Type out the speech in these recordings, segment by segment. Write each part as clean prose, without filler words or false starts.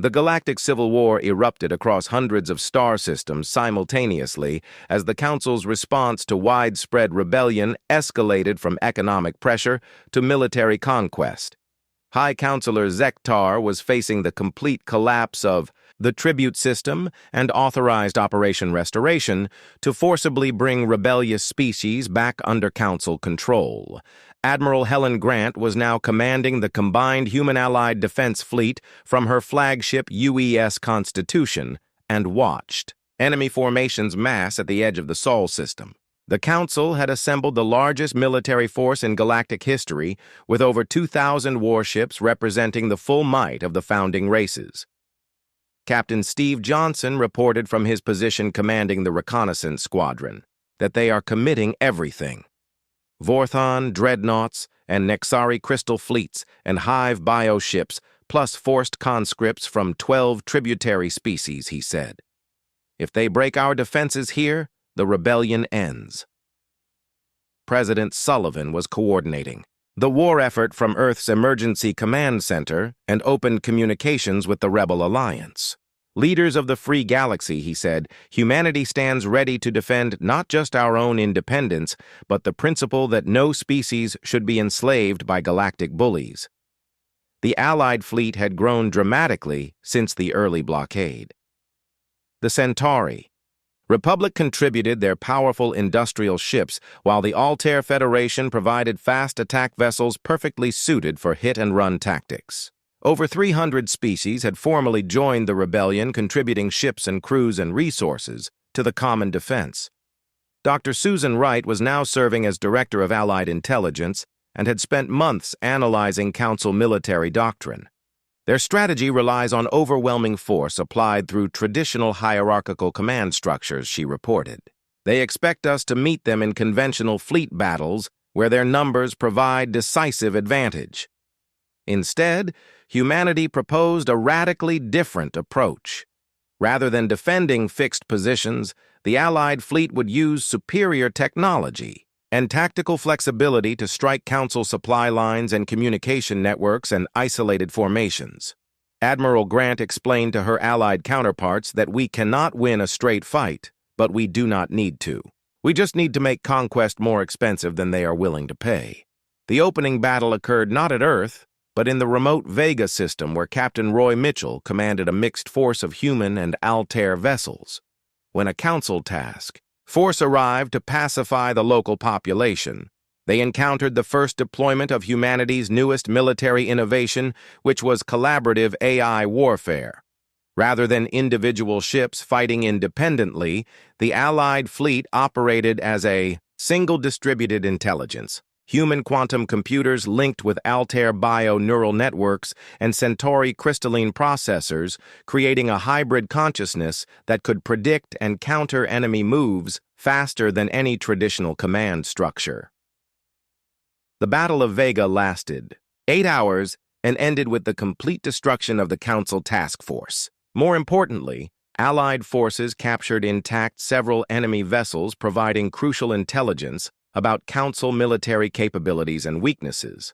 The galactic civil war erupted across hundreds of star systems simultaneously as the Council's response to widespread rebellion escalated from economic pressure to military conquest. High Counselor Zektar was facing the complete collapse of the tribute system and authorized Operation Restoration to forcibly bring rebellious species back under Council control. Admiral Helen Grant was now commanding the combined Human-Allied Defense Fleet from her flagship UES Constitution and watched enemy formations mass at the edge of the Sol system. The Council had assembled the largest military force in galactic history, with over 2,000 warships representing the full might of the founding races. Captain Steve Johnson reported from his position commanding the reconnaissance squadron that they are committing everything. Vorthon, dreadnoughts, and Nexari crystal fleets and hive bioships, plus forced conscripts from 12 tributary species, he said. If they break our defenses here, the rebellion ends. President Sullivan was coordinating the war effort from Earth's Emergency Command Center and opened communications with the Rebel Alliance. Leaders of the free galaxy, he said, humanity stands ready to defend not just our own independence, but the principle that no species should be enslaved by galactic bullies. The Allied fleet had grown dramatically since the early blockade. The Centauri. Republic contributed their powerful industrial ships, while the Altair Federation provided fast attack vessels perfectly suited for hit-and-run tactics. Over 300 species had formally joined the rebellion, contributing ships and crews and resources to the common defense. Dr. Susan Wright was now serving as Director of Allied Intelligence and had spent months analyzing Council military doctrine. Their strategy relies on overwhelming force applied through traditional hierarchical command structures, she reported. They expect us to meet them in conventional fleet battles where their numbers provide decisive advantage. Instead, humanity proposed a radically different approach. Rather than defending fixed positions, the Allied fleet would use superior technology and tactical flexibility to strike Council supply lines and communication networks and isolated formations. Admiral Grant explained to her Allied counterparts that we cannot win a straight fight, but we do not need to. We just need to make conquest more expensive than they are willing to pay. The opening battle occurred not at Earth, but in the remote Vega system where Captain Roy Mitchell commanded a mixed force of human and Altair vessels. When a Council task force arrived to pacify the local population, they encountered the first deployment of humanity's newest military innovation, which was collaborative AI warfare. Rather than individual ships fighting independently, the Allied fleet operated as a single distributed intelligence. Human quantum computers linked with Altair bio-neural networks and Centauri crystalline processors, creating a hybrid consciousness that could predict and counter enemy moves faster than any traditional command structure. The Battle of Vega lasted 8 hours and ended with the complete destruction of the Council task force. More importantly, Allied forces captured intact several enemy vessels, providing crucial intelligence about Council military capabilities and weaknesses.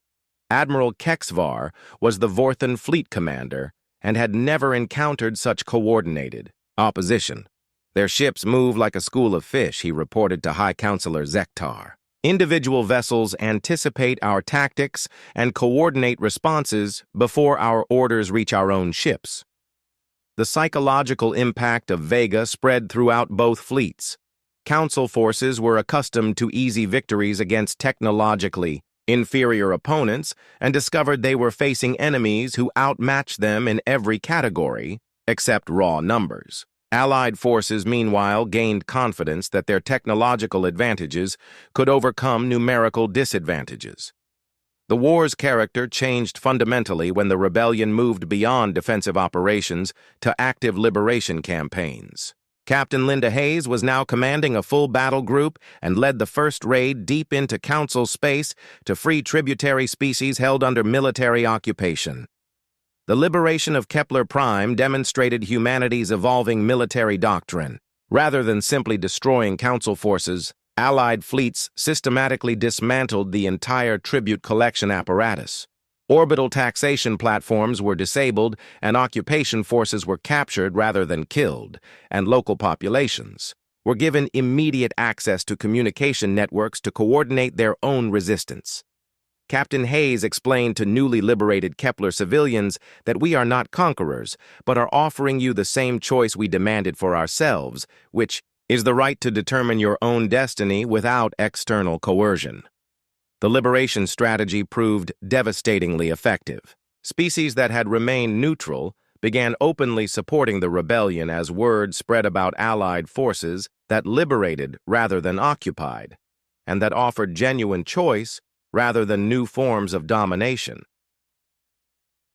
Admiral Kexvar was the Vorthon fleet commander and had never encountered such coordinated opposition. Their ships move like a school of fish, he reported to High Counselor Zektar. Individual vessels anticipate our tactics and coordinate responses before our orders reach our own ships. The psychological impact of Vega spread throughout both fleets. Council forces were accustomed to easy victories against technologically inferior opponents and discovered they were facing enemies who outmatched them in every category except raw numbers. Allied forces, meanwhile, gained confidence that their technological advantages could overcome numerical disadvantages. The war's character changed fundamentally when the rebellion moved beyond defensive operations to active liberation campaigns. Captain Linda Hayes was now commanding a full battle group and led the first raid deep into Council space to free tributary species held under military occupation. The liberation of Kepler Prime demonstrated humanity's evolving military doctrine. Rather than simply destroying Council forces, Allied fleets systematically dismantled the entire tribute collection apparatus. Orbital taxation platforms were disabled, and occupation forces were captured rather than killed, and local populations were given immediate access to communication networks to coordinate their own resistance. Captain Hayes explained to newly liberated Kepler civilians that we are not conquerors, but are offering you the same choice we demanded for ourselves, which is the right to determine your own destiny without external coercion. The liberation strategy proved devastatingly effective. Species that had remained neutral began openly supporting the rebellion as word spread about Allied forces that liberated rather than occupied, and that offered genuine choice rather than new forms of domination.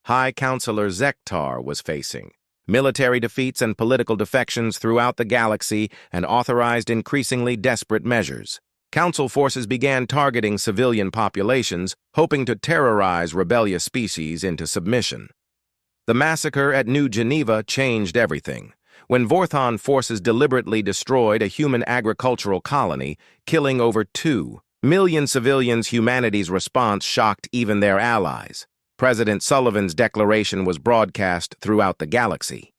High Counselor Zektar was facing military defeats and political defections throughout the galaxy and authorized increasingly desperate measures. Council forces began targeting civilian populations, hoping to terrorize rebellious species into submission. The massacre at New Geneva changed everything, when Vorthon forces deliberately destroyed a human agricultural colony, killing over 2 million civilians. Humanity's response shocked even their allies. President Sullivan's declaration was broadcast throughout the galaxy.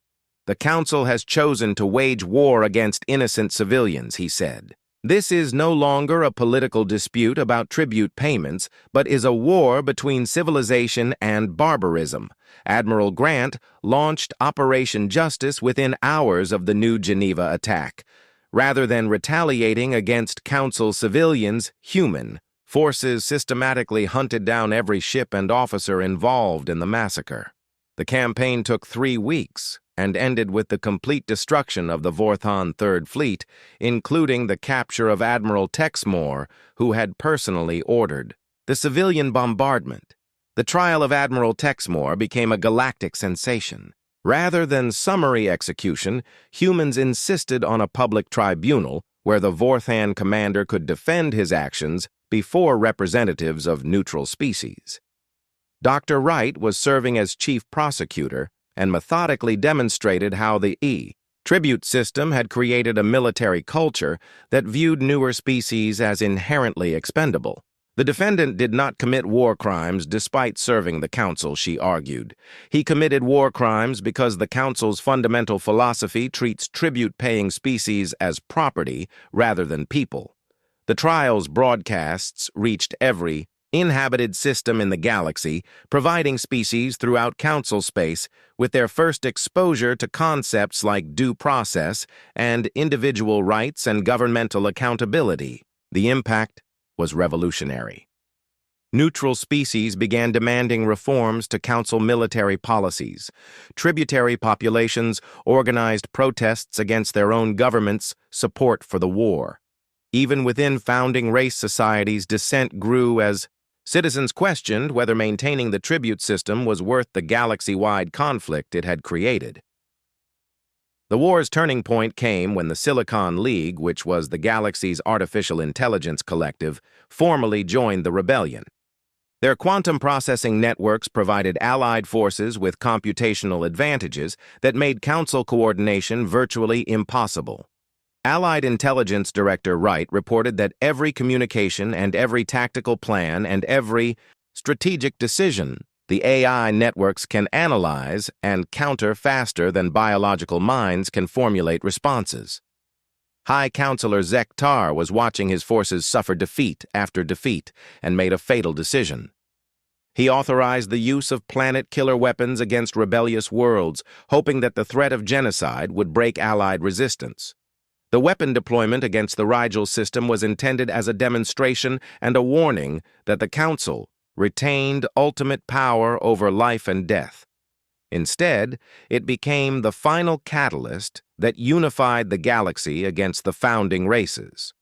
The Council has chosen to wage war against innocent civilians, he said. This is no longer a political dispute about tribute payments, but is a war between civilization and barbarism. Admiral Grant launched Operation Justice within hours of the New Geneva attack. Rather than retaliating against Council civilians, human forces systematically hunted down every ship and officer involved in the massacre. The campaign took 3 weeks and ended with the complete destruction of the Vorthon Third Fleet, including the capture of Admiral Texmore, who had personally ordered the civilian bombardment. The trial of Admiral Texmore became a galactic sensation. Rather than summary execution, humans insisted on a public tribunal where the Vorthan commander could defend his actions before representatives of neutral species. Dr. Wright was serving as chief prosecutor and methodically demonstrated how the tribute system had created a military culture that viewed newer species as inherently expendable. The defendant did not commit war crimes despite serving the Council, she argued. He committed war crimes because the Council's fundamental philosophy treats tribute-paying species as property rather than people. The trial's broadcasts reached every inhabited system in the galaxy, providing species throughout Council space with their first exposure to concepts like due process and individual rights and governmental accountability. The impact was revolutionary. Neutral species began demanding reforms to Council military policies. Tributary populations organized protests against their own government's support for the war. Even within founding race societies, dissent grew as citizens questioned whether maintaining the tribute system was worth the galaxy-wide conflict it had created. The war's turning point came when the Silicon League, which was the galaxy's artificial intelligence collective, formally joined the rebellion. Their quantum processing networks provided Allied forces with computational advantages that made Council coordination virtually impossible. Allied Intelligence Director Wright reported that every communication and every tactical plan and every strategic decision the AI networks can analyze and counter faster than biological minds can formulate responses. High Counselor Zektar was watching his forces suffer defeat after defeat and made a fatal decision. He authorized the use of planet-killer weapons against rebellious worlds, hoping that the threat of genocide would break Allied resistance. The weapon deployment against the Rigel system was intended as a demonstration and a warning that the Council retained ultimate power over life and death. Instead, it became the final catalyst that unified the galaxy against the founding races.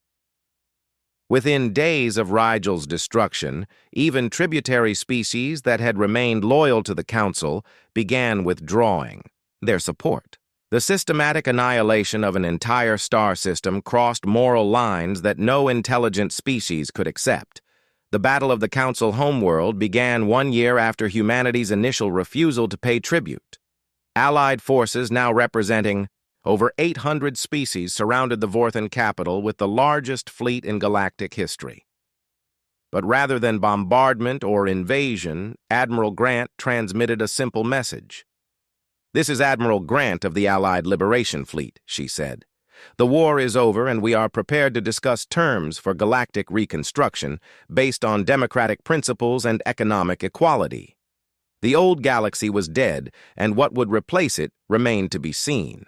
Within days of Rigel's destruction, even tributary species that had remained loyal to the Council began withdrawing their support. The systematic annihilation of an entire star system crossed moral lines that no intelligent species could accept. The Battle of the Council homeworld began 1 year after humanity's initial refusal to pay tribute. Allied forces, now representing over 800 species, surrounded the Vorthan capital with the largest fleet in galactic history. But rather than bombardment or invasion, Admiral Grant transmitted a simple message. "This is Admiral Grant of the Allied Liberation Fleet," she said. "The war is over and we are prepared to discuss terms for galactic reconstruction based on democratic principles and economic equality." The old galaxy was dead, and what would replace it remained to be seen.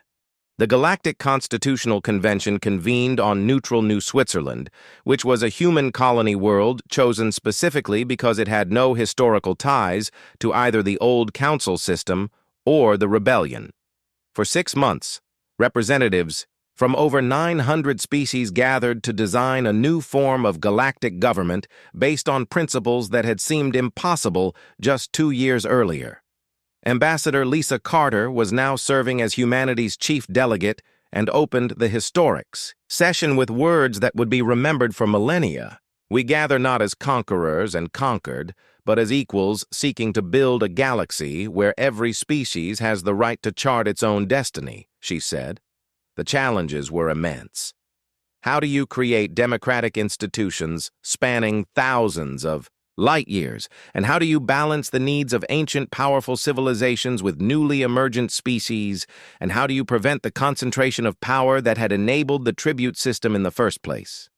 The Galactic Constitutional Convention convened on neutral New Switzerland, which was a human colony world chosen specifically because it had no historical ties to either the old council system or the rebellion. For 6 months, representatives from over 900 species gathered to design a new form of galactic government based on principles that had seemed impossible just 2 years earlier. Ambassador Lisa Carter was now serving as humanity's chief delegate and opened the Historics session with words that would be remembered for millennia. "We gather not as conquerors and conquered, but as equals seeking to build a galaxy where every species has the right to chart its own destiny," she said. The challenges were immense. How do you create democratic institutions spanning thousands of light years, and how do you balance the needs of ancient, powerful civilizations with newly emergent species, and how do you prevent the concentration of power that had enabled the tribute system in the first place?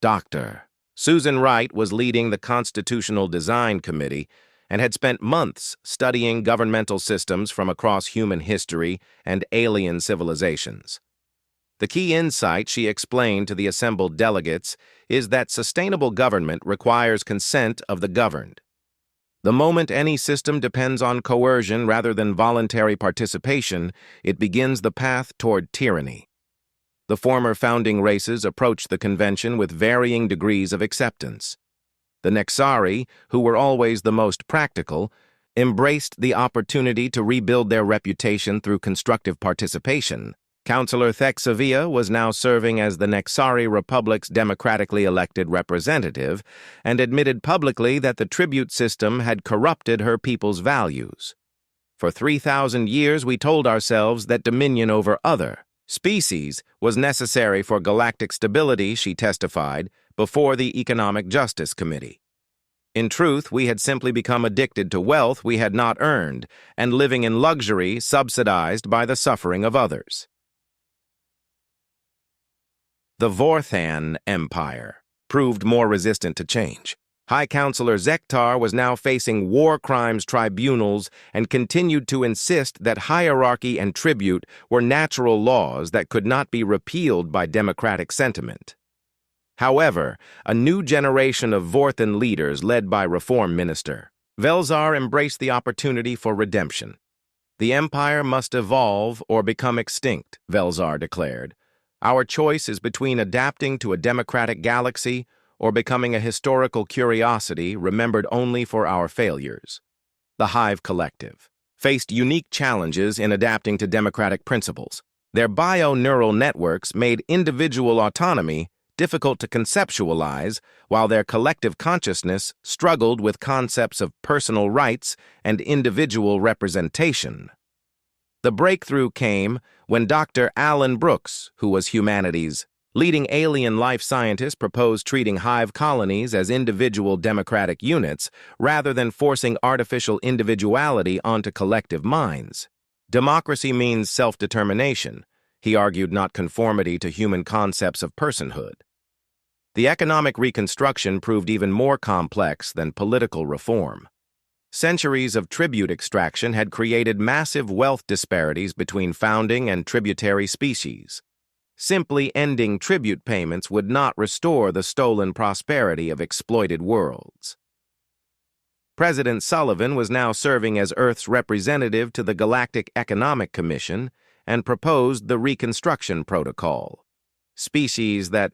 Dr. Susan Wright was leading the Constitutional Design Committee and had spent months studying governmental systems from across human history and alien civilizations. The key insight she explained to the assembled delegates is that sustainable government requires consent of the governed. The moment any system depends on coercion rather than voluntary participation, it begins the path toward tyranny. The former founding races approached the convention with varying degrees of acceptance. The Nexari, who were always the most practical, embraced the opportunity to rebuild their reputation through constructive participation. Councillor Thexavia was now serving as the Nexari Republic's democratically elected representative and admitted publicly that the tribute system had corrupted her people's values. "For 3,000 years we told ourselves that dominion over other species was necessary for galactic stability," she testified before the Economic Justice Committee. "In truth, we had simply become addicted to wealth we had not earned and living in luxury subsidized by the suffering of others." The Vorthan Empire proved more resistant to change. High Counselor Zektar was now facing war crimes tribunals and continued to insist that hierarchy and tribute were natural laws that could not be repealed by democratic sentiment. However, a new generation of Vorthan leaders led by Reform Minister Velzar embraced the opportunity for redemption. "The empire must evolve or become extinct," Velzar declared. "Our choice is between adapting to a democratic galaxy or becoming a historical curiosity remembered only for our failures." The Hive Collective faced unique challenges in adapting to democratic principles. Their bio-neural networks made individual autonomy difficult to conceptualize, while their collective consciousness struggled with concepts of personal rights and individual representation. The breakthrough came when Dr. Alan Brooks, who was humanity's leading alien life scientist, proposed treating hive colonies as individual democratic units rather than forcing artificial individuality onto collective minds. Democracy means self-determination, he argued, not conformity to human concepts of personhood. The economic reconstruction proved even more complex than political reform. Centuries of tribute extraction had created massive wealth disparities between founding and tributary species. Simply ending tribute payments would not restore the stolen prosperity of exploited worlds. President Sullivan was now serving as Earth's representative to the Galactic Economic Commission and proposed the Reconstruction Protocol. Species that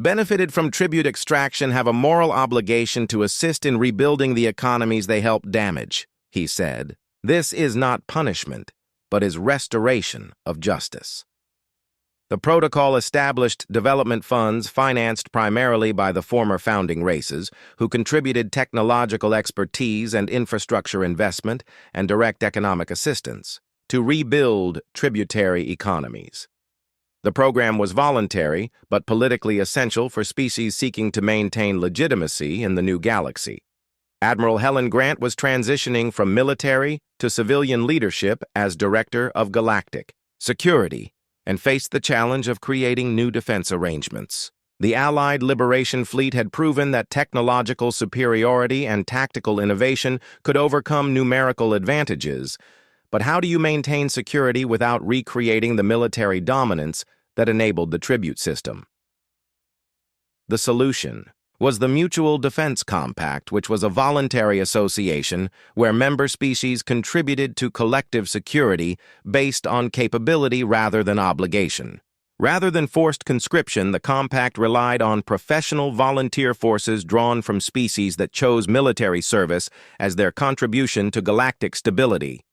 benefited from tribute extraction have a moral obligation to assist in rebuilding the economies they helped damage, he said. This is not punishment, but is restoration of justice. The protocol established development funds financed primarily by the former founding races, who contributed technological expertise and infrastructure investment and direct economic assistance to rebuild tributary economies. The program was voluntary, but politically essential for species seeking to maintain legitimacy in the new galaxy. Admiral Helen Grant was transitioning from military to civilian leadership as Director of Galactic Security and faced the challenge of creating new defense arrangements. The Allied Liberation Fleet had proven that technological superiority and tactical innovation could overcome numerical advantages, but how do you maintain security without recreating the military dominance that enabled the tribute system? The solution was the Mutual Defense Compact, which was a voluntary association where member species contributed to collective security based on capability rather than obligation. Rather than forced conscription, the compact relied on professional volunteer forces drawn from species that chose military service as their contribution to galactic stability.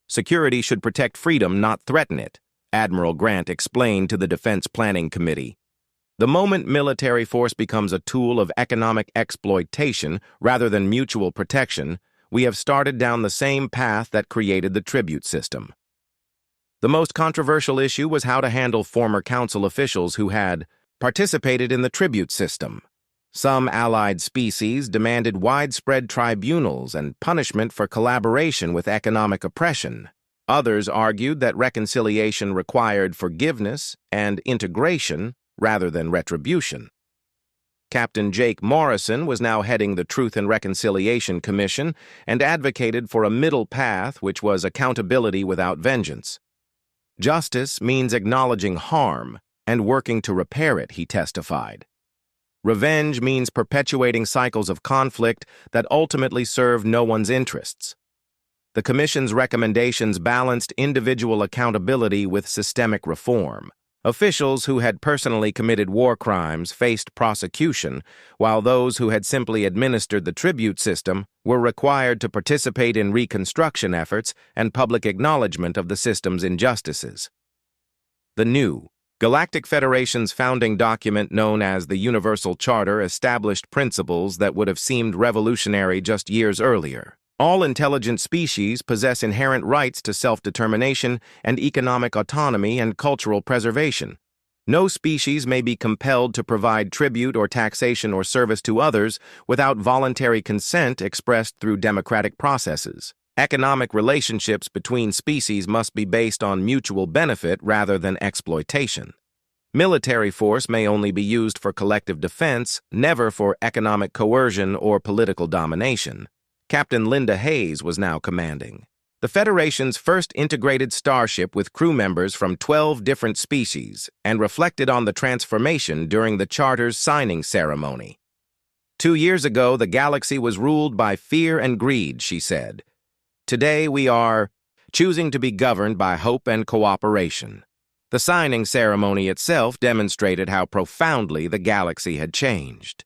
Security should protect freedom, not threaten it, Admiral Grant explained to the Defense Planning Committee. The moment military force becomes a tool of economic exploitation rather than mutual protection, we have started down the same path that created the tribute system. The most controversial issue was how to handle former council officials who had participated in the tribute system. Some allied species demanded widespread tribunals and punishment for collaboration with economic oppression. Others argued that reconciliation required forgiveness and integration rather than retribution. Captain Jake Morrison was now heading the Truth and Reconciliation Commission and advocated for a middle path, which was accountability without vengeance. Justice means acknowledging harm and working to repair it, he testified. Revenge means perpetuating cycles of conflict that ultimately serve no one's interests. The Commission's recommendations balanced individual accountability with systemic reform. Officials who had personally committed war crimes faced prosecution, while those who had simply administered the tribute system were required to participate in reconstruction efforts and public acknowledgement of the system's injustices. The new Galactic Federation's founding document, known as the Universal Charter, established principles that would have seemed revolutionary just years earlier. All intelligent species possess inherent rights to self-determination and economic autonomy and cultural preservation. No species may be compelled to provide tribute or taxation or service to others without voluntary consent expressed through democratic processes. Economic relationships between species must be based on mutual benefit rather than exploitation. Military force may only be used for collective defense, never for economic coercion or political domination. Captain Linda Hayes was now commanding the Federation's first integrated starship with crew members from 12 different species and reflected on the transformation during the Charter's signing ceremony. 2 years ago, the galaxy was ruled by fear and greed, she said. Today, we are choosing to be governed by hope and cooperation. The signing ceremony itself demonstrated how profoundly the galaxy had changed.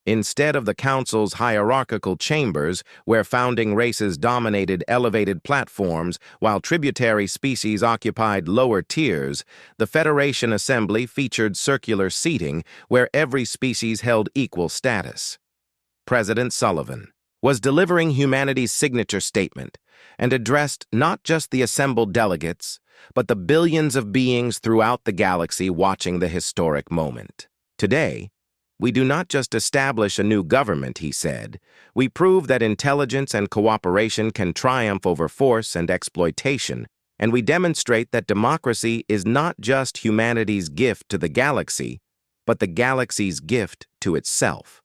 Instead of the Council's hierarchical chambers, where founding races dominated elevated platforms while tributary species occupied lower tiers, the Federation Assembly featured circular seating where every species held equal status. President Sullivan was delivering humanity's signature statement and addressed not just the assembled delegates, but the billions of beings throughout the galaxy watching the historic moment. Today, we do not just establish a new government, he said. We prove that intelligence and cooperation can triumph over force and exploitation, and we demonstrate that democracy is not just humanity's gift to the galaxy, but the galaxy's gift to itself.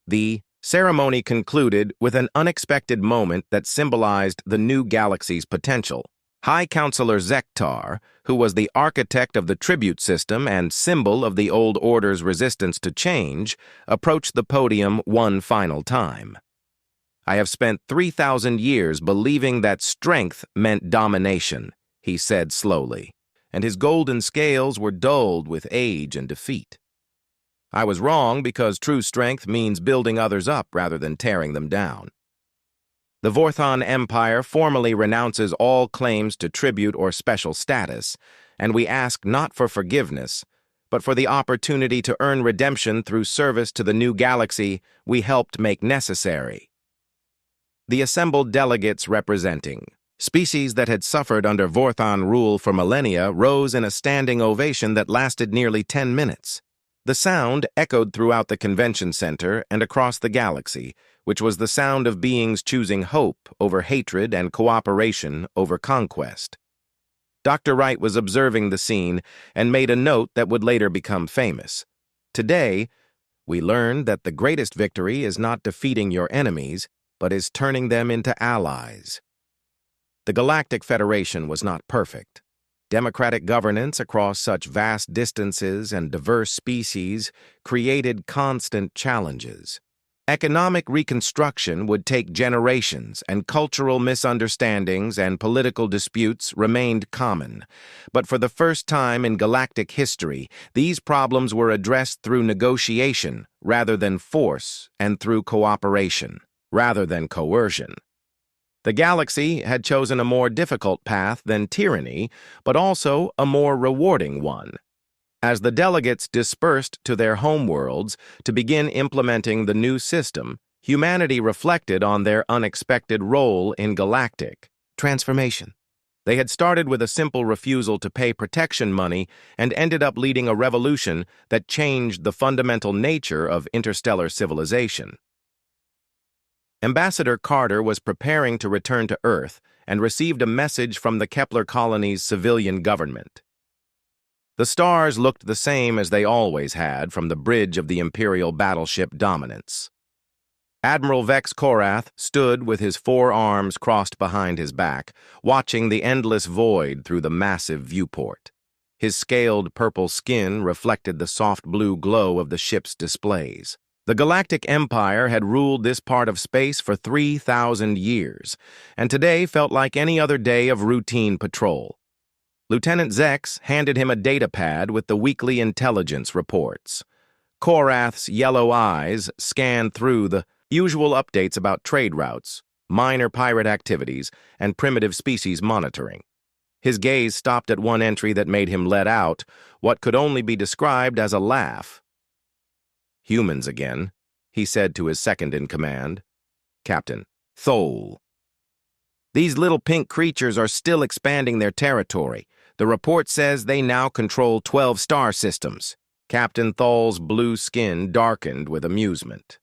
The ceremony concluded with an unexpected moment that symbolized the new galaxy's potential. High Counselor Zektar, who was the architect of the tribute system and symbol of the old order's resistance to change, approached the podium one final time. I have spent 3,000 years believing that strength meant domination, he said slowly, and his golden scales were dulled with age and defeat. I was wrong because true strength means building others up rather than tearing them down. The Vorthon Empire formally renounces all claims to tribute or special status, and we ask not for forgiveness, but for the opportunity to earn redemption through service to the new galaxy we helped make necessary. The assembled delegates representing Species that had suffered under Vorthon rule for millennia rose in a standing ovation that lasted nearly 10 minutes. The sound echoed throughout the convention center and across the galaxy, which was the sound of beings choosing hope over hatred and cooperation over conquest. Dr. Wright was observing the scene and made a note that would later become famous. Today, we learned that the greatest victory is not defeating your enemies, but is turning them into allies. The Galactic Federation was not perfect. Democratic governance across such vast distances and diverse species created constant challenges. Economic reconstruction would take generations, and cultural misunderstandings and political disputes remained common. But for the first time in galactic history, these problems were addressed through negotiation rather than force, and through cooperation rather than coercion. The galaxy had chosen a more difficult path than tyranny, but also a more rewarding one. As the delegates dispersed to their homeworlds to begin implementing the new system, humanity reflected on their unexpected role in galactic transformation. They had started with a simple refusal to pay protection money and ended up leading a revolution that changed the fundamental nature of interstellar civilization. Ambassador Carter was preparing to return to Earth and received a message from the Kepler colony's civilian government. The stars looked the same as they always had from the bridge of the Imperial battleship Dominance. Admiral Vex Korath stood with his 4 arms crossed behind his back, watching the endless void through the massive viewport. His scaled purple skin reflected the soft blue glow of the ship's displays. The Galactic Empire had ruled this part of space for 3,000 years, and today felt like any other day of routine patrol. Lieutenant Zex handed him a data pad with the weekly intelligence reports. Korath's yellow eyes scanned through the usual updates about trade routes, minor pirate activities, and primitive species monitoring. His gaze stopped at one entry that made him let out what could only be described as a laugh. "Humans again," he said to his second-in-command, Captain Thole. "These little pink creatures are still expanding their territory. The report says they now control 12 star systems." Captain Thole's blue skin darkened with amusement.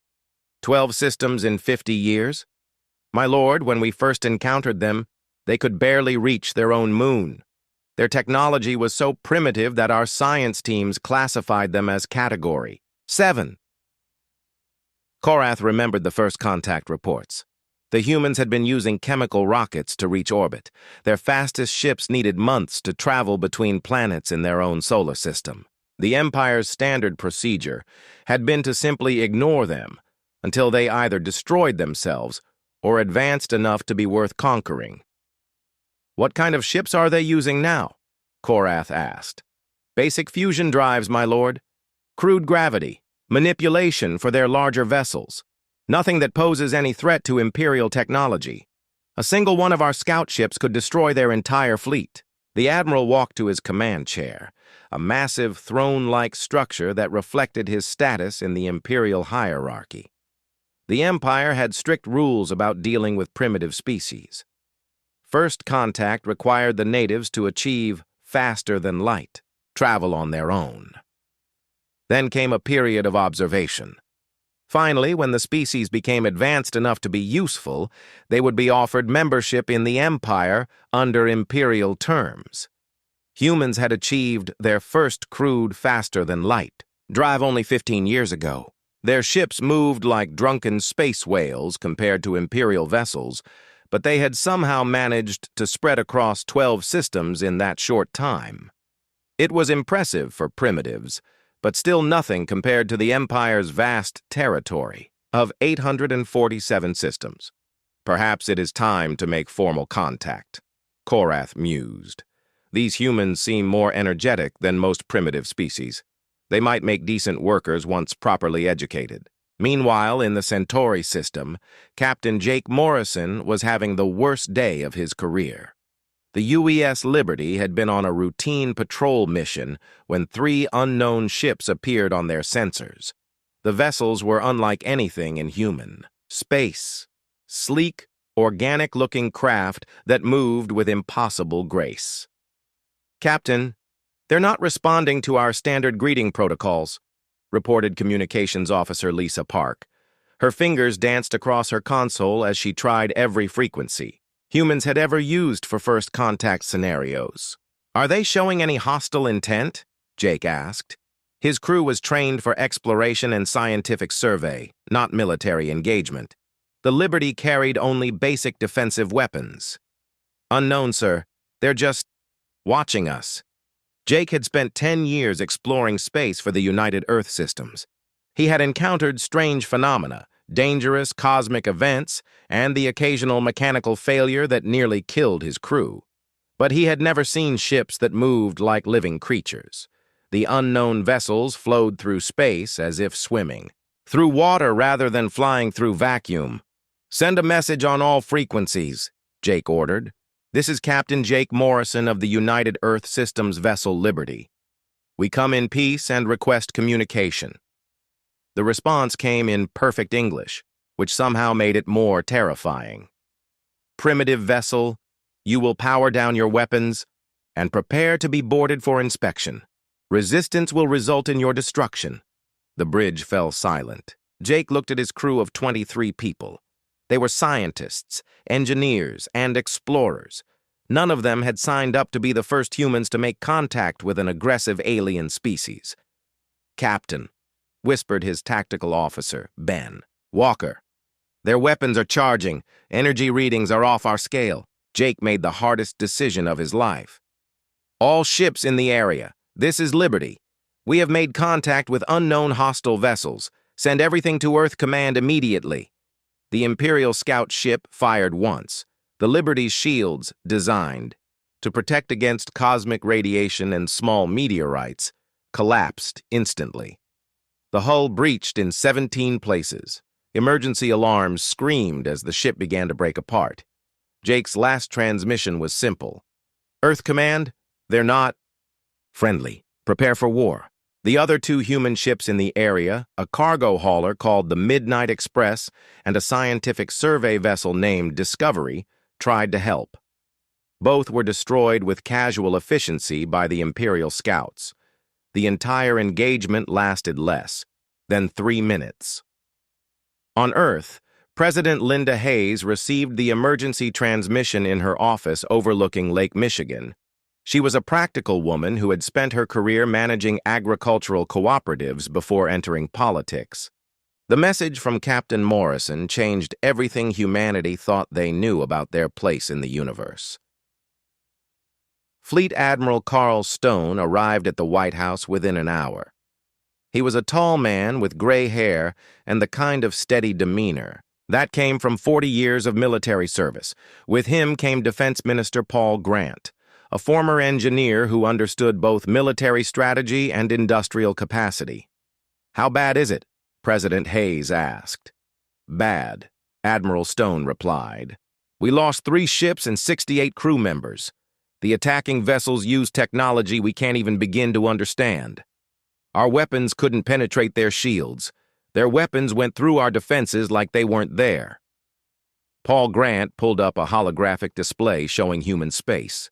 12 systems in 50 years? My lord, when we first encountered them, they could barely reach their own moon. Their technology was so primitive that our science teams classified them as Category 7. Korath remembered the first contact reports. The humans had been using chemical rockets to reach orbit. Their fastest ships needed months to travel between planets in their own solar system. The Empire's standard procedure had been to simply ignore them until they either destroyed themselves or advanced enough to be worth conquering. "What kind of ships are they using now?" Korath asked. "Basic fusion drives, my lord. Crude gravity. Manipulation for their larger vessels. Nothing that poses any threat to Imperial technology. A single one of our scout ships could destroy their entire fleet." The Admiral walked to his command chair, a massive throne-like structure that reflected his status in the Imperial hierarchy. The Empire had strict rules about dealing with primitive species. First contact required the natives to achieve faster-than-light, travel on their own. Then came a period of observation. Finally, when the species became advanced enough to be useful, they would be offered membership in the Empire under Imperial terms. Humans had achieved their first crude faster-than-light drive only 15 years ago. Their ships moved like drunken space whales compared to Imperial vessels, but they had somehow managed to spread across 12 systems in that short time. It was impressive for primitives, but still nothing compared to the Empire's vast territory of 847 systems. "Perhaps it is time to make formal contact," Korath mused. "These humans seem more energetic than most primitive species. They might make decent workers once properly educated." Meanwhile, in the Centauri system, Captain Jake Morrison was having the worst day of his career. The UES Liberty had been on a routine patrol mission when 3 unknown ships appeared on their sensors. The vessels were unlike anything in human space, sleek, organic-looking craft that moved with impossible grace. "Captain, they're not responding to our standard greeting protocols," reported Communications Officer Lisa Park. Her fingers danced across her console as she tried every frequency humans had ever used for first contact scenarios. "Are they showing any hostile intent?" Jake asked. His crew was trained for exploration and scientific survey, not military engagement. The Liberty carried only basic defensive weapons. "Unknown, sir. They're just watching us." Jake had spent 10 years exploring space for the United Earth systems. He had encountered strange phenomena, dangerous cosmic events, and the occasional mechanical failure that nearly killed his crew. But he had never seen ships that moved like living creatures. The unknown vessels flowed through space as if swimming, through water rather than flying through vacuum. "Send a message on all frequencies," Jake ordered. "This is Captain Jake Morrison of the United Earth Systems vessel Liberty. We come in peace and request communication." The response came in perfect English, which somehow made it more terrifying. "Primitive vessel, you will power down your weapons and prepare to be boarded for inspection. Resistance will result in your destruction." The bridge fell silent. Jake looked at his crew of 23 people. They were scientists, engineers, and explorers. None of them had signed up to be the first humans to make contact with an aggressive alien species. "Captain," whispered his tactical officer, Ben Walker, "their weapons are charging. Energy readings are off our scale." Jake made the hardest decision of his life. "All ships in the area. This is Liberty. We have made contact with unknown hostile vessels. Send everything to Earth Command immediately." The Imperial scout ship fired once. The Liberty's shields, designed to protect against cosmic radiation and small meteorites, collapsed instantly. The hull breached in 17 places. Emergency alarms screamed as the ship began to break apart. Jake's last transmission was simple. "Earth Command, they're not friendly. Prepare for war." The other two human ships in the area, a cargo hauler called the Midnight Express and a scientific survey vessel named Discovery, tried to help. Both were destroyed with casual efficiency by the Imperial scouts. The entire engagement lasted less than 3 minutes. On Earth, President Linda Hayes received the emergency transmission in her office overlooking Lake Michigan. She was a practical woman who had spent her career managing agricultural cooperatives before entering politics. The message from Captain Morrison changed everything humanity thought they knew about their place in the universe. Fleet Admiral Carl Stone arrived at the White House within an hour. He was a tall man with gray hair and the kind of steady demeanor that came from 40 years of military service. With him came Defense Minister Paul Grant, a former engineer who understood both military strategy and industrial capacity. "How bad is it?" President Hayes asked. "Bad," Admiral Stone replied. "We lost 3 ships and 68 crew members. The attacking vessels use technology we can't even begin to understand. Our weapons couldn't penetrate their shields. Their weapons went through our defenses like they weren't there." Paul Grant pulled up a holographic display showing human space.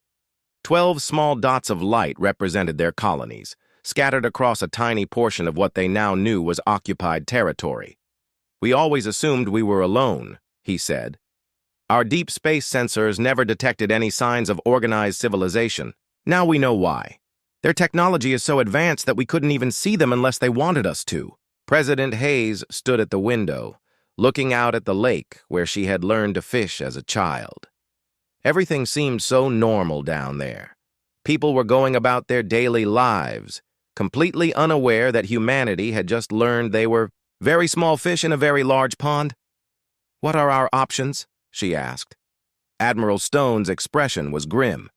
12 small dots of light represented their colonies, scattered across a tiny portion of what they now knew was occupied territory. "We always assumed we were alone," he said. "Our deep space sensors never detected any signs of organized civilization. Now we know why. Their technology is so advanced that we couldn't even see them unless they wanted us to." President Hayes stood at the window, looking out at the lake where she had learned to fish as a child. Everything seemed so normal down there. People were going about their daily lives, completely unaware that humanity had just learned they were very small fish in a very large pond. "What are our options?" she asked. Admiral Stone's expression was grim.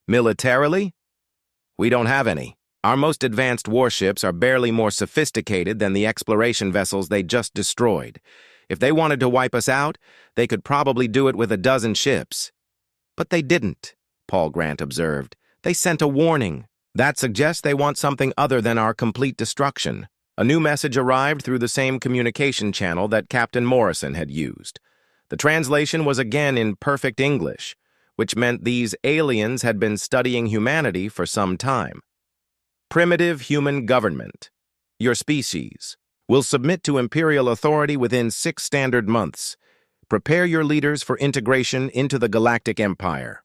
"Militarily? We don't have any. Our most advanced warships are barely more sophisticated than the exploration vessels they just destroyed. If they wanted to wipe us out, they could probably do it with a dozen ships." "But they didn't," Paul Grant observed. "They sent a warning. That suggests they want something other than our complete destruction." A new message arrived through the same communication channel that Captain Morrison had used. The translation was again in perfect English, which meant these aliens had been studying humanity for some time. Primitive human government. Your species will submit to imperial authority within 6 standard months. Prepare your leaders for integration into the Galactic Empire.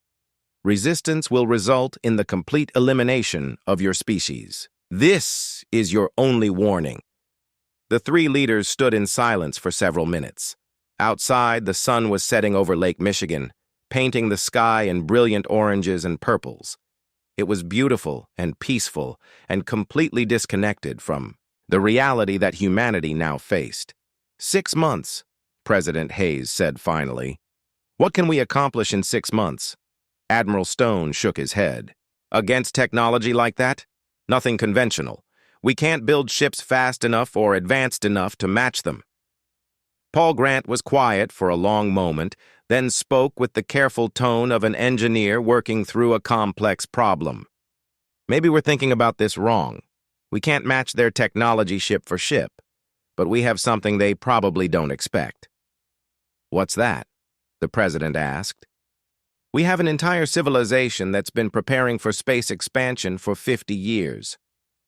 Resistance will result in the complete elimination of your species. This is your only warning. The 3 leaders stood in silence for several minutes. Outside, the sun was setting over Lake Michigan, painting the sky in brilliant oranges and purples. It was beautiful and peaceful and completely disconnected from the reality that humanity now faced. 6 months, President Hayes said finally. What can we accomplish in 6 months? Admiral Stone shook his head. Against technology like that? Nothing conventional. We can't build ships fast enough or advanced enough to match them. Paul Grant was quiet for a long moment, then spoke with the careful tone of an engineer working through a complex problem. Maybe we're thinking about this wrong. We can't match their technology ship for ship, but we have something they probably don't expect. What's that? The president asked. We have an entire civilization that's been preparing for space expansion for 50 years.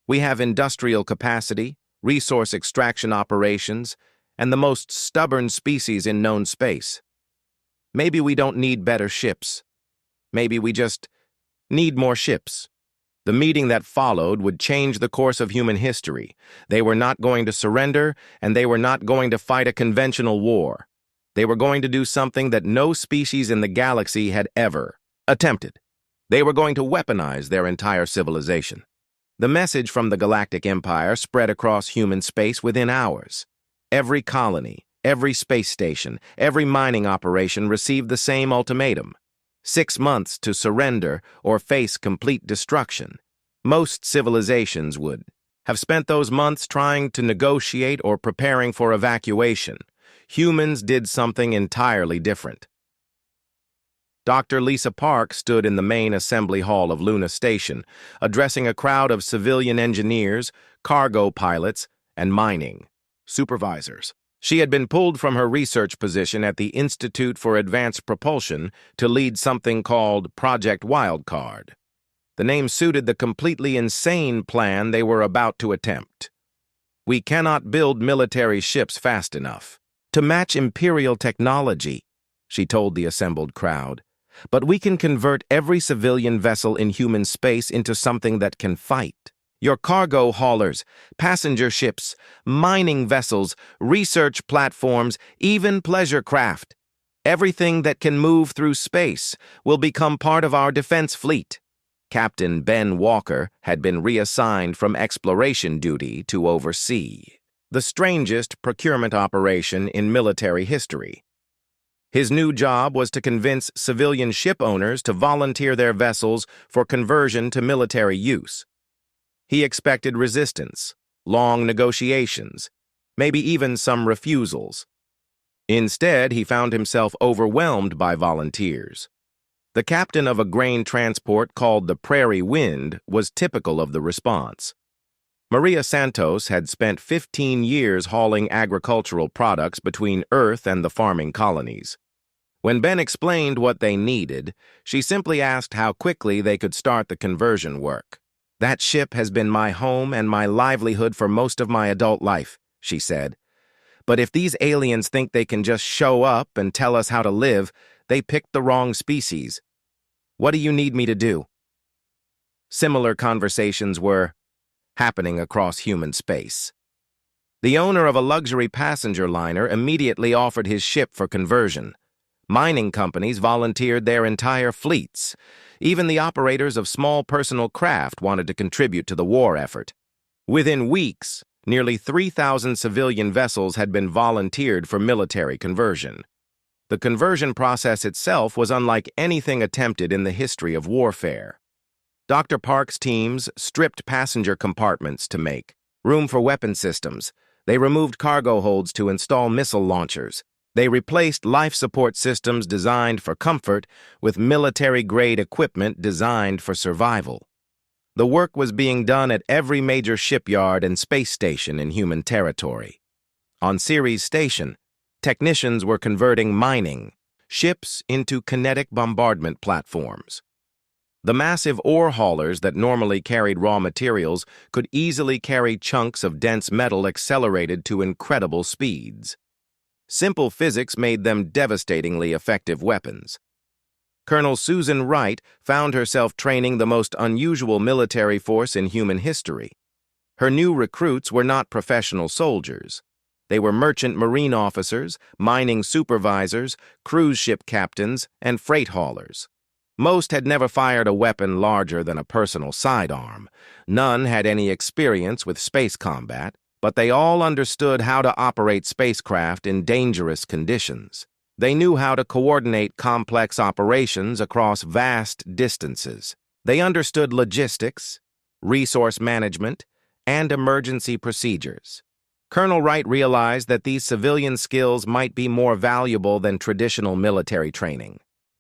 We have industrial capacity, resource extraction operations, and the most stubborn species in known space. Maybe we don't need better ships. Maybe we just need more ships. The meeting that followed would change the course of human history. They were not going to surrender, and they were not going to fight a conventional war. They were going to do something that no species in the galaxy had ever attempted. They were going to weaponize their entire civilization. The message from the Galactic Empire spread across human space within hours. Every colony, every space station, every mining operation received the same ultimatum. 6 months to surrender or face complete destruction. Most civilizations would have spent those months trying to negotiate or preparing for evacuation. Humans did something entirely different. Dr. Lisa Park stood in the main assembly hall of Luna Station, addressing a crowd of civilian engineers, cargo pilots, and mining supervisors. She had been pulled from her research position at the Institute for Advanced Propulsion to lead something called Project Wildcard. The name suited the completely insane plan they were about to attempt. We cannot build military ships fast enough to match Imperial technology, she told the assembled crowd. But we can convert every civilian vessel in human space into something that can fight. Your cargo haulers, passenger ships, mining vessels, research platforms, even pleasure craft. Everything that can move through space will become part of our defense fleet. Captain Ben Walker had been reassigned from exploration duty to oversee the strangest procurement operation in military history. His new job was to convince civilian ship owners to volunteer their vessels for conversion to military use. He expected resistance, long negotiations, maybe even some refusals. Instead, he found himself overwhelmed by volunteers. The captain of a grain transport called the Prairie Wind was typical of the response. Maria Santos had spent 15 years hauling agricultural products between Earth and the farming colonies. When Ben explained what they needed, she simply asked how quickly they could start the conversion work. That ship has been my home and my livelihood for most of my adult life, she said. But if these aliens think they can just show up and tell us how to live, they picked the wrong species. What do you need me to do? Similar conversations were happening across human space. The owner of a luxury passenger liner immediately offered his ship for conversion. Mining companies volunteered their entire fleets. Even the operators of small personal craft wanted to contribute to the war effort. Within weeks, nearly 3,000 civilian vessels had been volunteered for military conversion. The conversion process itself was unlike anything attempted in the history of warfare. Dr. Park's teams stripped passenger compartments to make room for weapon systems. They removed cargo holds to install missile launchers. They replaced life support systems designed for comfort with military-grade equipment designed for survival. The work was being done at every major shipyard and space station in human territory. On Ceres Station, Technicians were converting mining ships into kinetic bombardment platforms. The massive ore haulers that normally carried raw materials could easily carry chunks of dense metal accelerated to incredible speeds. Simple physics made them devastatingly effective weapons. Colonel Susan Wright found herself training the most unusual military force in human history. Her new recruits were not professional soldiers. They were merchant marine officers, mining supervisors, cruise ship captains, and freight haulers. Most had never fired a weapon larger than a personal sidearm. None had any experience with space combat, but they all understood how to operate spacecraft in dangerous conditions. They knew how to coordinate complex operations across vast distances. They understood logistics, resource management, and emergency procedures. Colonel Wright realized that these civilian skills might be more valuable than traditional military training.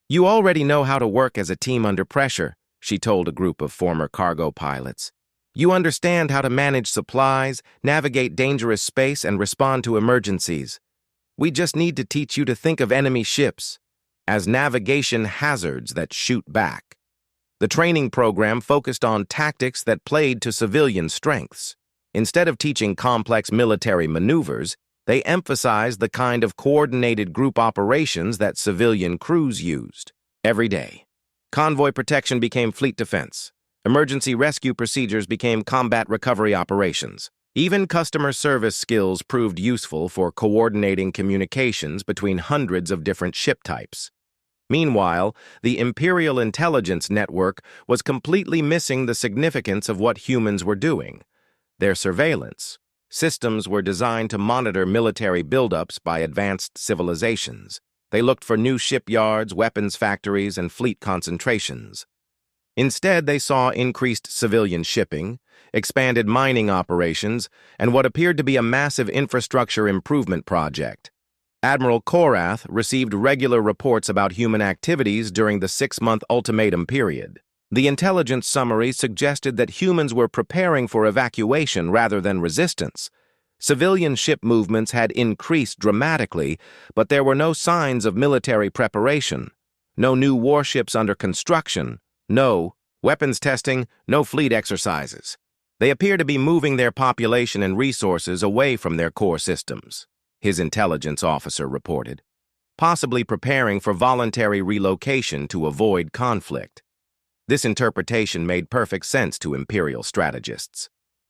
"You already know how to work as a team under pressure," she told a group of former cargo pilots. "You understand how to manage supplies, navigate dangerous space, and respond to emergencies. We just need to teach you to think of enemy ships as navigation hazards that shoot back." The training program focused on tactics that played to civilian strengths. Instead of teaching complex military maneuvers, they emphasized the kind of coordinated group operations that civilian crews used every day. Convoy protection became fleet defense. Emergency rescue procedures became combat recovery operations. Even customer service skills proved useful for coordinating communications between hundreds of different ship types. Meanwhile, the Imperial Intelligence Network was completely missing the significance of what humans were doing. Their surveillance systems were designed to monitor military buildups by advanced civilizations. They looked for new shipyards, weapons factories, and fleet concentrations. Instead, they saw increased civilian shipping, expanded mining operations, and what appeared to be a massive infrastructure improvement project. Admiral Korath received regular reports about human activities during the 6-month ultimatum period. The intelligence summary suggested that humans were preparing for evacuation rather than resistance. Civilian ship movements had increased dramatically, but there were no signs of military preparation, no new warships under construction, no weapons testing, no fleet exercises. They appear to be moving their population and resources away from their core systems, his intelligence officer reported, possibly preparing for voluntary relocation to avoid conflict. This interpretation made perfect sense to Imperial strategists.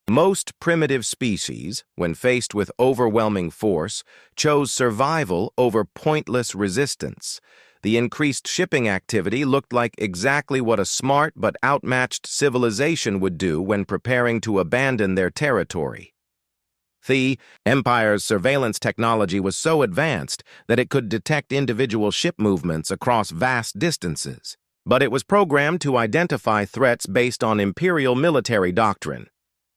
Most primitive species, when faced with overwhelming force, chose survival over pointless resistance. The increased shipping activity looked like exactly what a smart but outmatched civilization would do when preparing to abandon their territory. The Empire's surveillance technology was so advanced that it could detect individual ship movements across vast distances. But it was programmed to identify threats based on Imperial military doctrine.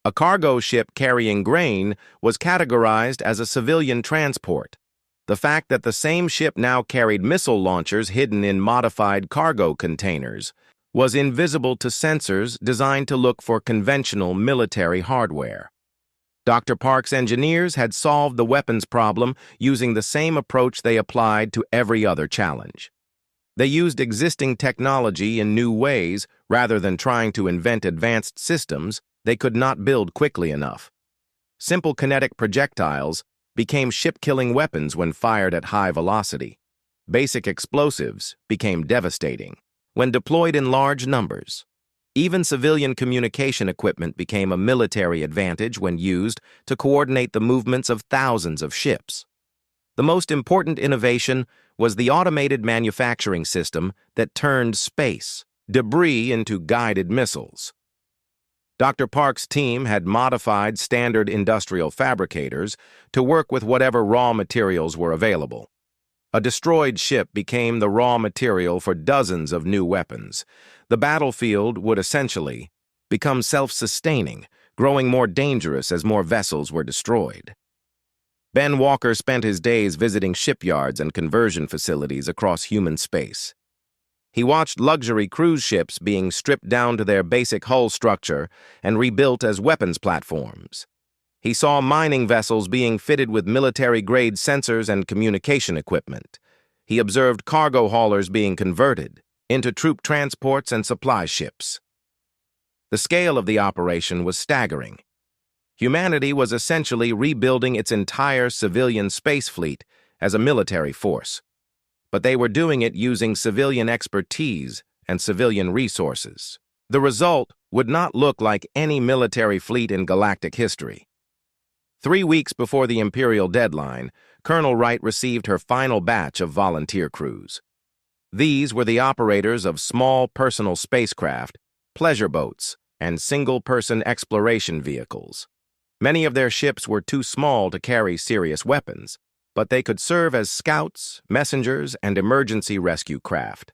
A cargo ship carrying grain was categorized as a civilian transport. The fact that the same ship now carried missile launchers hidden in modified cargo containers was invisible to sensors designed to look for conventional military hardware. Dr. Park's engineers had solved the weapons problem using the same approach they applied to every other challenge. They used existing technology in new ways rather than trying to invent advanced systems they could not build quickly enough. Simple kinetic projectiles became ship-killing weapons when fired at high velocity. Basic explosives became devastating when deployed in large numbers. Even civilian communication equipment became a military advantage when used to coordinate the movements of thousands of ships. The most important innovation was the automated manufacturing system that turned space debris into guided missiles. Dr. Park's team had modified standard industrial fabricators to work with whatever raw materials were available. A destroyed ship became the raw material for dozens of new weapons. The battlefield would essentially become self-sustaining, growing more dangerous as more vessels were destroyed. Ben Walker spent his days visiting shipyards and conversion facilities across human space. He watched luxury cruise ships being stripped down to their basic hull structure and rebuilt as weapons platforms. He saw mining vessels being fitted with military-grade sensors and communication equipment. He observed cargo haulers being converted into troop transports and supply ships. The scale of the operation was staggering. Humanity was essentially rebuilding its entire civilian space fleet as a military force, but they were doing it using civilian expertise and civilian resources. The result would not look like any military fleet in galactic history. 3 weeks before the Imperial deadline, Colonel Wright received her final batch of volunteer crews. These were the operators of small personal spacecraft, pleasure boats, and single-person exploration vehicles. Many of their ships were too small to carry serious weapons, but they could serve as scouts, messengers, and emergency rescue craft.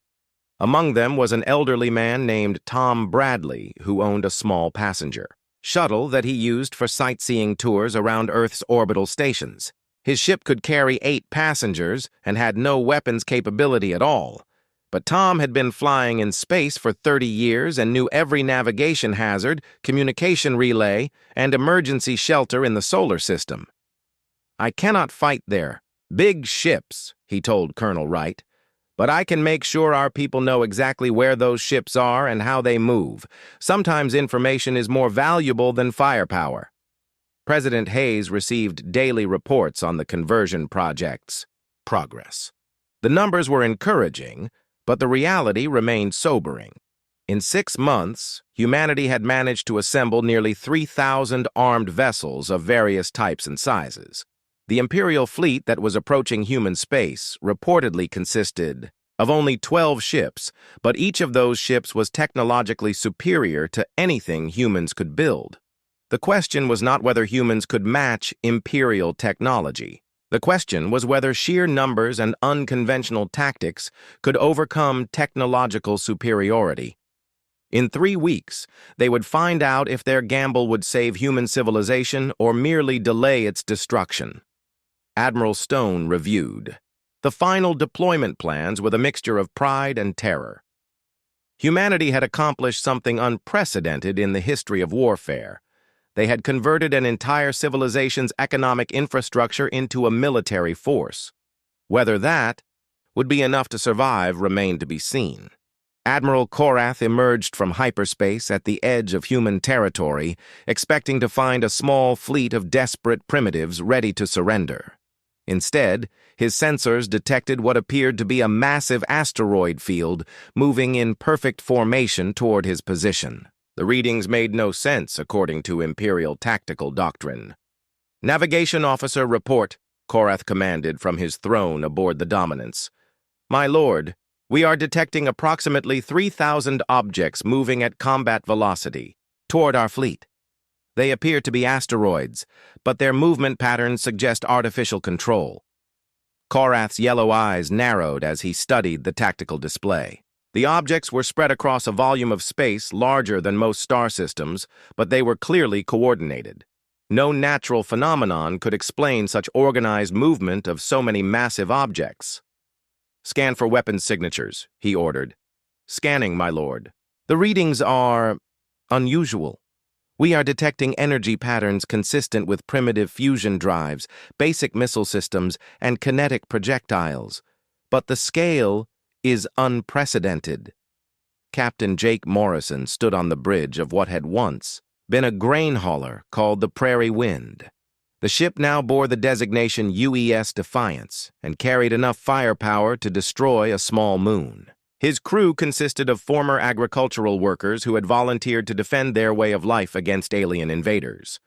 Among them was an elderly man named Tom Bradley, who owned a small passenger shuttle that he used for sightseeing tours around Earth's orbital stations. His ship could carry 8 passengers and had no weapons capability at all. But Tom had been flying in space for 30 years and knew every navigation hazard, communication relay, and emergency shelter in the solar system. "I cannot fight there. Big ships," he told Colonel Wright. "But I can make sure our people know exactly where those ships are and how they move. Sometimes information is more valuable than firepower." President Hayes received daily reports on the conversion project's progress. The numbers were encouraging, but the reality remained sobering. In 6 months, humanity had managed to assemble nearly 3,000 armed vessels of various types and sizes. The Imperial fleet that was approaching human space reportedly consisted of only 12 ships, but each of those ships was technologically superior to anything humans could build. The question was not whether humans could match Imperial technology. The question was whether sheer numbers and unconventional tactics could overcome technological superiority. In 3 weeks, they would find out if their gamble would save human civilization or merely delay its destruction. Admiral Stone reviewed the final deployment plans with a mixture of pride and terror. Humanity had accomplished something unprecedented in the history of warfare. They had converted an entire civilization's economic infrastructure into a military force. Whether that would be enough to survive remained to be seen. Admiral Korath emerged from hyperspace at the edge of human territory, expecting to find a small fleet of desperate primitives ready to surrender. Instead, his sensors detected what appeared to be a massive asteroid field moving in perfect formation toward his position. The readings made no sense according to Imperial tactical doctrine. "Navigation officer, report," Korath commanded from his throne aboard the Dominance. "My lord, we are detecting approximately 3,000 objects moving at combat velocity toward our fleet. They appear to be asteroids, but their movement patterns suggest artificial control." Korath's yellow eyes narrowed as he studied the tactical display. The objects were spread across a volume of space larger than most star systems, but they were clearly coordinated. No natural phenomenon could explain such organized movement of so many massive objects. "Scan for weapons signatures," he ordered. "Scanning, my lord. The readings are unusual. We are detecting energy patterns consistent with primitive fusion drives, basic missile systems, and kinetic projectiles. But the scale is unprecedented." Captain Jake Morrison stood on the bridge of what had once been a grain hauler called the Prairie Wind. The ship now bore the designation UES Defiance and carried enough firepower to destroy a small moon. His crew consisted of former agricultural workers who had volunteered to defend their way of life against alien invaders.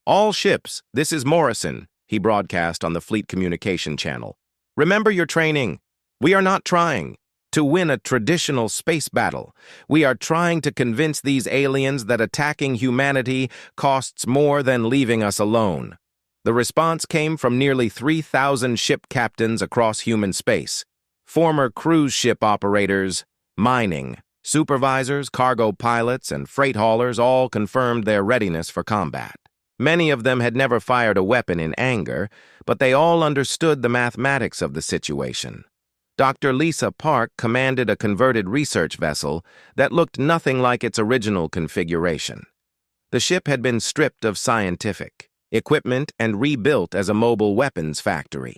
"All ships, this is Morrison," he broadcast on the fleet communication channel. "Remember your training. We are not trying to win a traditional space battle. We are trying to convince these aliens that attacking humanity costs more than leaving us alone." The response came from nearly 3,000 ship captains across human space. Former cruise ship operators, mining, supervisors, cargo pilots, and freight haulers all confirmed their readiness for combat. Many of them had never fired a weapon in anger, but they all understood the mathematics of the situation. Dr. Lisa Park commanded a converted research vessel that looked nothing like its original configuration. The ship had been stripped of scientific equipment, and rebuilt as a mobile weapons factory.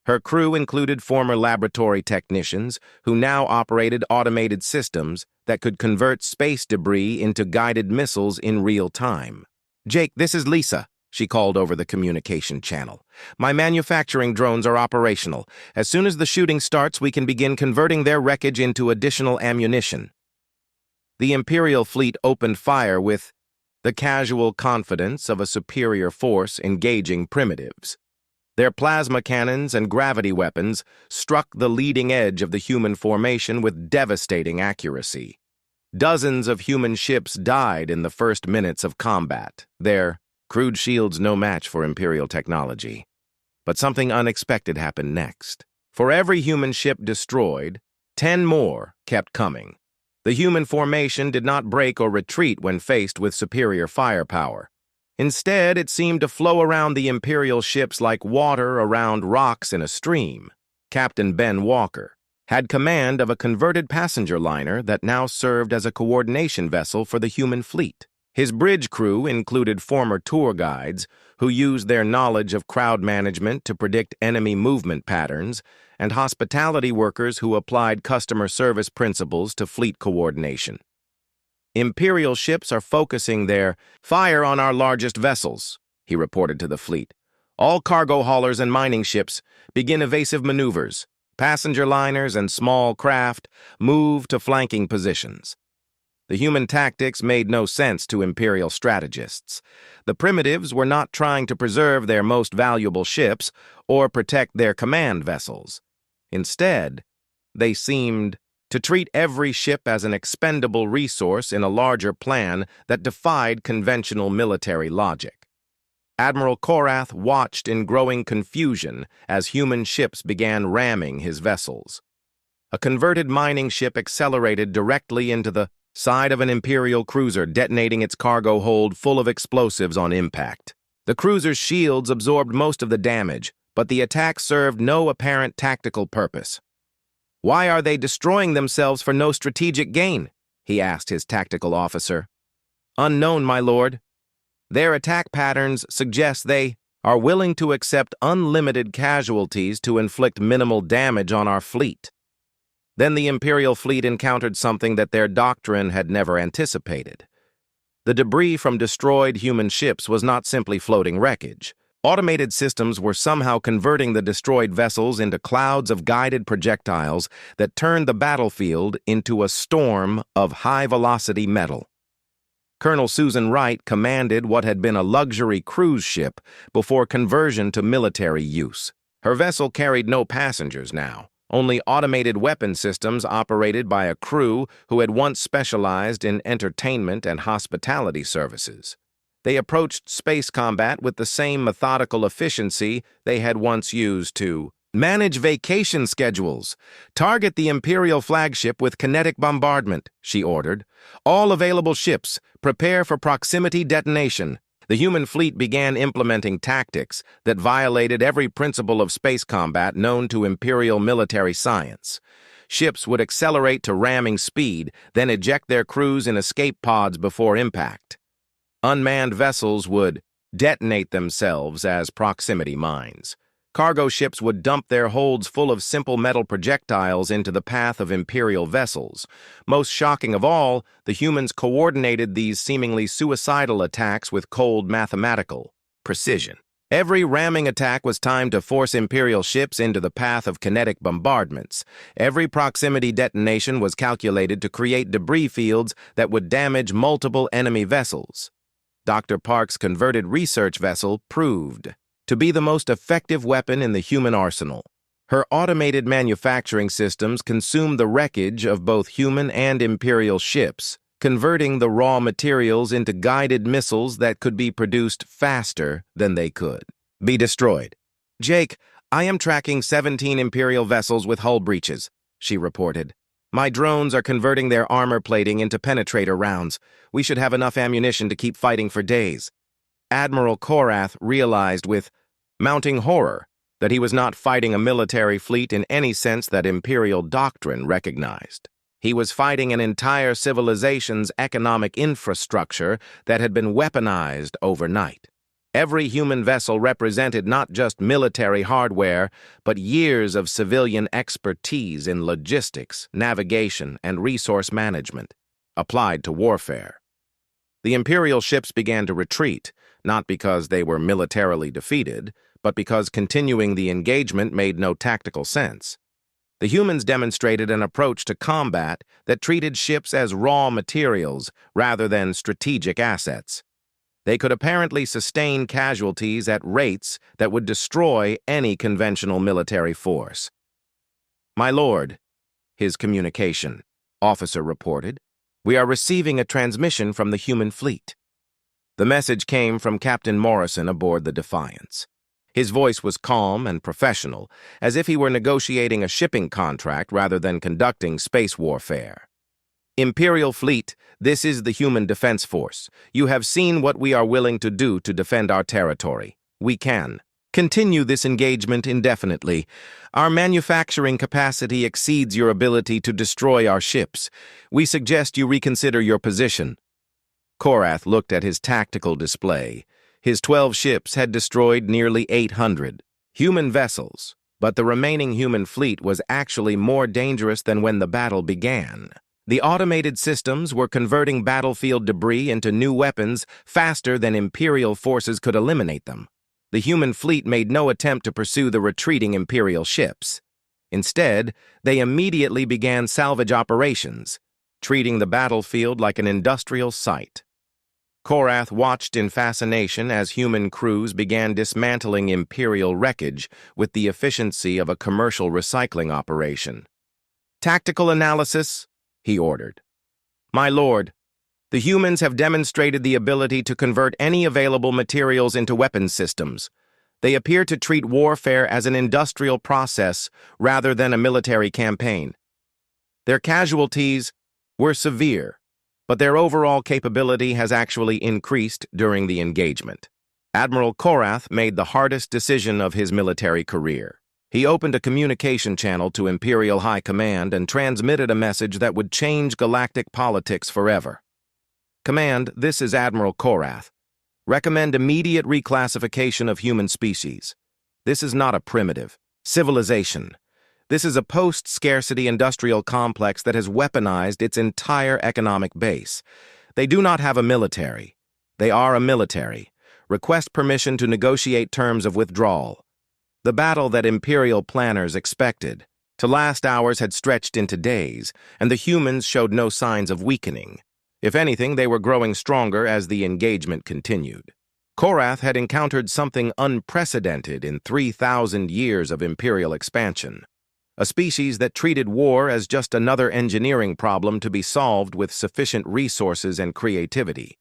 Her crew included former laboratory technicians who now operated automated systems that could convert space debris into guided missiles in real time. "Jake, this is Lisa," she called over the communication channel. "My manufacturing drones are operational. As soon as the shooting starts, we can begin converting their wreckage into additional ammunition." The Imperial fleet opened fire with the casual confidence of a superior force engaging primitives. Their plasma cannons and gravity weapons struck the leading edge of the human formation with devastating accuracy. Dozens of human ships died in the first minutes of combat, their crude shields no match for Imperial technology. But something unexpected happened next. For every human ship destroyed, 10 more kept coming. The human formation did not break or retreat when faced with superior firepower. Instead, it seemed to flow around the Imperial ships like water around rocks in a stream. Captain Ben Walker had command of a converted passenger liner that now served as a coordination vessel for the human fleet. His bridge crew included former tour guides who used their knowledge of crowd management to predict enemy movement patterns, and hospitality workers who applied customer service principles to fleet coordination. "Imperial ships are focusing their fire on our largest vessels," he reported to the fleet. "All cargo haulers and mining ships begin evasive maneuvers. Passenger liners and small craft move to flanking positions." The human tactics made no sense to Imperial strategists. The primitives were not trying to preserve their most valuable ships or protect their command vessels. Instead, they seemed to treat every ship as an expendable resource in a larger plan that defied conventional military logic. Admiral Korath watched in growing confusion as human ships began ramming his vessels. A converted mining ship accelerated directly into the side of an Imperial cruiser, detonating its cargo hold full of explosives on impact. The cruiser's shields absorbed most of the damage, but the attack served no apparent tactical purpose. "Why are they destroying themselves for no strategic gain?" he asked his tactical officer. "Unknown, my lord. Their attack patterns suggest they are willing to accept unlimited casualties to inflict minimal damage on our fleet." Then the Imperial fleet encountered something that their doctrine had never anticipated. The debris from destroyed human ships was not simply floating wreckage. Automated systems were somehow converting the destroyed vessels into clouds of guided projectiles that turned the battlefield into a storm of high-velocity metal. Colonel Susan Wright commanded what had been a luxury cruise ship before conversion to military use. Her vessel carried no passengers now, only automated weapon systems operated by a crew who had once specialized in entertainment and hospitality services. They approached space combat with the same methodical efficiency they had once used to manage vacation schedules. "Target the Imperial flagship with kinetic bombardment," she ordered. "All available ships, prepare for proximity detonation." The human fleet began implementing tactics that violated every principle of space combat known to Imperial military science. Ships would accelerate to ramming speed, then eject their crews in escape pods before impact. Unmanned vessels would detonate themselves as proximity mines. Cargo ships would dump their holds full of simple metal projectiles into the path of Imperial vessels. Most shocking of all, the humans coordinated these seemingly suicidal attacks with cold mathematical precision. Every ramming attack was timed to force Imperial ships into the path of kinetic bombardments. Every proximity detonation was calculated to create debris fields that would damage multiple enemy vessels. Dr. Park's converted research vessel proved to be the most effective weapon in the human arsenal. Her automated manufacturing systems consumed the wreckage of both human and Imperial ships, converting the raw materials into guided missiles that could be produced faster than they could be destroyed. "Jake, I am tracking 17 Imperial vessels with hull breaches," she reported. "My drones are converting their armor plating into penetrator rounds. We should have enough ammunition to keep fighting for days." Admiral Korath realized with mounting horror that he was not fighting a military fleet in any sense that Imperial doctrine recognized. He was fighting an entire civilization's economic infrastructure that had been weaponized overnight. Every human vessel represented not just military hardware, but years of civilian expertise in logistics, navigation, and resource management, applied to warfare. The Imperial ships began to retreat, not because they were militarily defeated, but because continuing the engagement made no tactical sense. The humans demonstrated an approach to combat that treated ships as raw materials rather than strategic assets. They could apparently sustain casualties at rates that would destroy any conventional military force. "My lord," his communication officer reported, "we are receiving a transmission from the human fleet." The message came from Captain Morrison aboard the Defiance. His voice was calm and professional, as if he were negotiating a shipping contract rather than conducting space warfare. "Imperial Fleet, this is the Human Defense Force. You have seen what we are willing to do to defend our territory. We can continue this engagement indefinitely. Our manufacturing capacity exceeds your ability to destroy our ships. We suggest you reconsider your position." Korath looked at his tactical display. His 12 ships had destroyed nearly 800 human vessels, but the remaining human fleet was actually more dangerous than when the battle began. The automated systems were converting battlefield debris into new weapons faster than Imperial forces could eliminate them. The human fleet made no attempt to pursue the retreating Imperial ships. Instead, they immediately began salvage operations, treating the battlefield like an industrial site. Korath watched in fascination as human crews began dismantling Imperial wreckage with the efficiency of a commercial recycling operation. "Tactical analysis," he ordered. "My lord, the humans have demonstrated the ability to convert any available materials into weapons systems. They appear to treat warfare as an industrial process rather than a military campaign. Their casualties were severe, but their overall capability has actually increased during the engagement." Admiral Korath made the hardest decision of his military career. He opened a communication channel to Imperial High Command and transmitted a message that would change galactic politics forever. "Command, this is Admiral Korath. Recommend immediate reclassification of human species. This is not a primitive civilization. This is a post-scarcity industrial complex that has weaponized its entire economic base. They do not have a military. They are a military. Request permission to negotiate terms of withdrawal." The battle that Imperial planners expected to last hours had stretched into days, and the humans showed no signs of weakening. If anything, they were growing stronger as the engagement continued. Korath had encountered something unprecedented in 3,000 years of Imperial expansion. A species that treated war as just another engineering problem to be solved with sufficient resources and creativity.